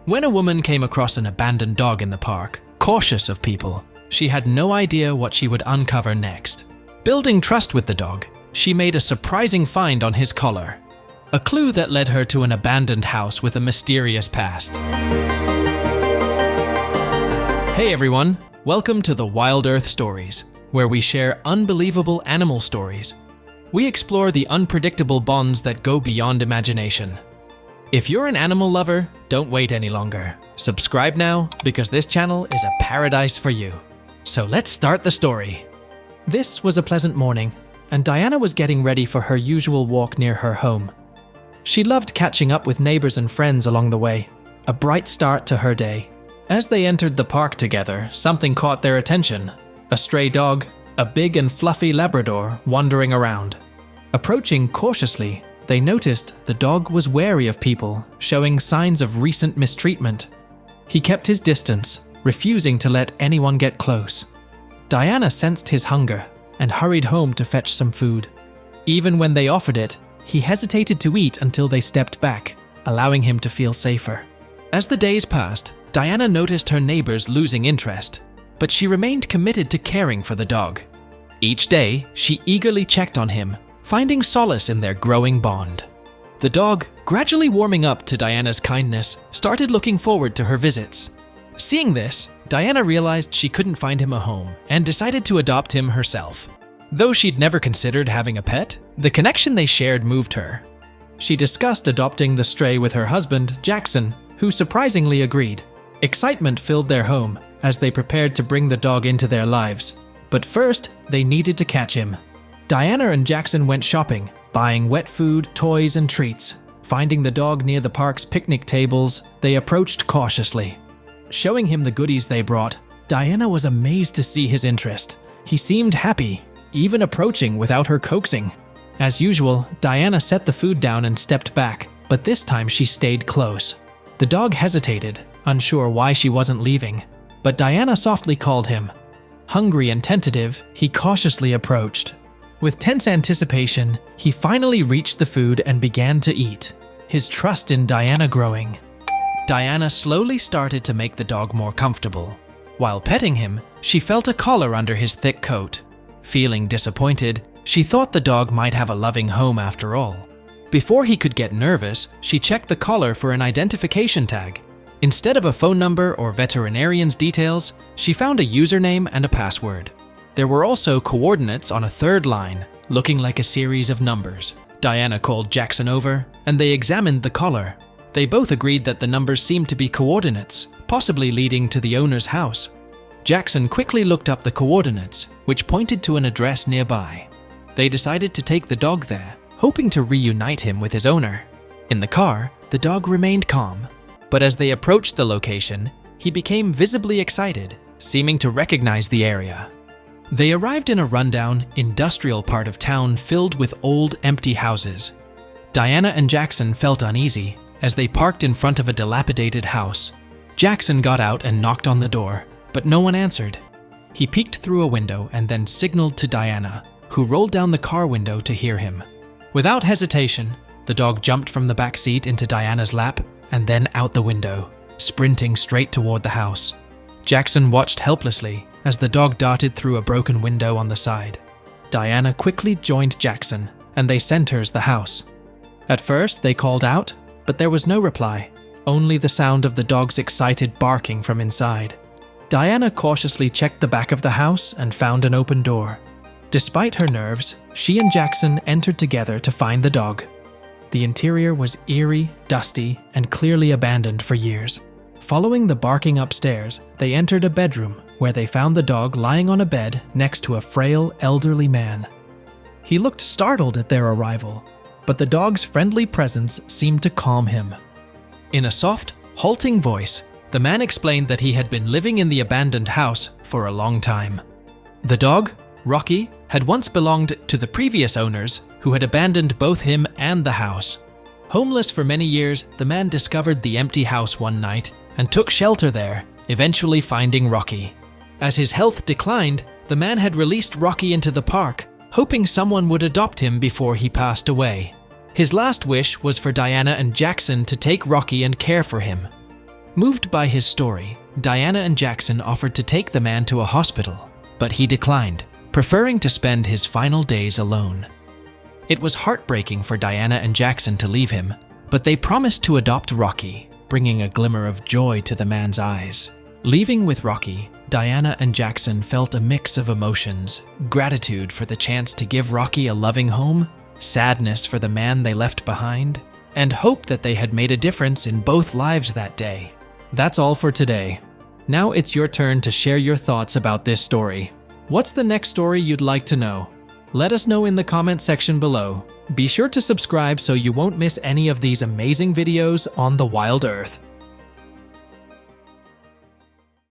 When a woman came across an abandoned dog in the park, cautious of people, she had no idea what she would uncover next. Building trust with the dog, she made a surprising find on his collar, a clue that led her to an abandoned house with a mysterious past. Hey everyone, welcome to the Wildearth Stories, where we share unbelievable animal stories. We explore the unpredictable bonds that go beyond imagination. If you're an animal lover, don't wait any longer. Subscribe now, because this channel is a paradise for you. So let's start the story. This was a pleasant morning, and Diana was getting ready for her usual walk near her home. She loved catching up with neighbors and friends along the way, a bright start to her day. As they entered the park together, something caught their attention. A stray dog, a big and fluffy Labrador, wandering around. Approaching cautiously, they noticed the dog was wary of people, showing signs of recent mistreatment. He kept his distance, refusing to let anyone get close. Diana sensed his hunger and hurried home to fetch some food. Even when they offered it, he hesitated to eat until they stepped back, allowing him to feel safer. As the days passed, Diana noticed her neighbors losing interest, but she remained committed to caring for the dog. Each day, she eagerly checked on him, finding solace in their growing bond. The dog, gradually warming up to Diana's kindness, started looking forward to her visits. Seeing this, Diana realized she couldn't find him a home and decided to adopt him herself. Though she'd never considered having a pet, the connection they shared moved her. She discussed adopting the stray with her husband, Jackson, who surprisingly agreed. Excitement filled their home as they prepared to bring the dog into their lives. But first, they needed to catch him. Diana and Jackson went shopping, buying wet food, toys, and treats. Finding the dog near the park's picnic tables, they approached cautiously. Showing him the goodies they brought, Diana was amazed to see his interest. He seemed happy, even approaching without her coaxing. As usual, Diana set the food down and stepped back, but this time she stayed close. The dog hesitated, unsure why she wasn't leaving, but Diana softly called him. Hungry and tentative, he cautiously approached. With tense anticipation, he finally reached the food and began to eat, his trust in Diana growing. Diana slowly started to make the dog more comfortable. While petting him, she felt a collar under his thick coat. Feeling disappointed, she thought the dog might have a loving home after all. Before he could get nervous, she checked the collar for an identification tag. Instead of a phone number or veterinarian's details, she found a username and a password. There were also coordinates on a third line, looking like a series of numbers. Diana called Jackson over, and they examined the collar. They both agreed that the numbers seemed to be coordinates, possibly leading to the owner's house. Jackson quickly looked up the coordinates, which pointed to an address nearby. They decided to take the dog there, hoping to reunite him with his owner. In the car, the dog remained calm, but as they approached the location, he became visibly excited, seeming to recognize the area. They arrived in a rundown, industrial part of town filled with old, empty houses. Diana and Jackson felt uneasy as they parked in front of a dilapidated house. Jackson got out and knocked on the door, but no one answered. He peeked through a window and then signaled to Diana, who rolled down the car window to hear him. Without hesitation, the dog jumped from the back seat into Diana's lap and then out the window, sprinting straight toward the house. Jackson watched helplessly as the dog darted through a broken window on the side. Diana quickly joined Jackson, and they enters the house. At first, they called out, but there was no reply, only the sound of the dog's excited barking from inside. Diana cautiously checked the back of the house and found an open door. Despite her nerves, she and Jackson entered together to find the dog. The interior was eerie, dusty, and clearly abandoned for years. Following the barking upstairs, they entered a bedroom where they found the dog lying on a bed next to a frail, elderly man. He looked startled at their arrival, but the dog's friendly presence seemed to calm him. In a soft, halting voice, the man explained that he had been living in the abandoned house for a long time. The dog, Rocky, had once belonged to the previous owners who had abandoned both him and the house. Homeless for many years, the man discovered the empty house one night and took shelter there, eventually finding Rocky. As his health declined, the man had released Rocky into the park, hoping someone would adopt him before he passed away. His last wish was for Diana and Jackson to take Rocky and care for him. Moved by his story, Diana and Jackson offered to take the man to a hospital, but he declined, preferring to spend his final days alone. It was heartbreaking for Diana and Jackson to leave him, but they promised to adopt Rocky, bringing a glimmer of joy to the man's eyes. Leaving with Rocky, Diana and Jackson felt a mix of emotions: gratitude for the chance to give Rocky a loving home, sadness for the man they left behind, and hope that they had made a difference in both lives that day. That's all for today. Now it's your turn to share your thoughts about this story. What's the next story you'd like to know? Let us know in the comment section below. Be sure to subscribe so you won't miss any of these amazing videos on the wild earth.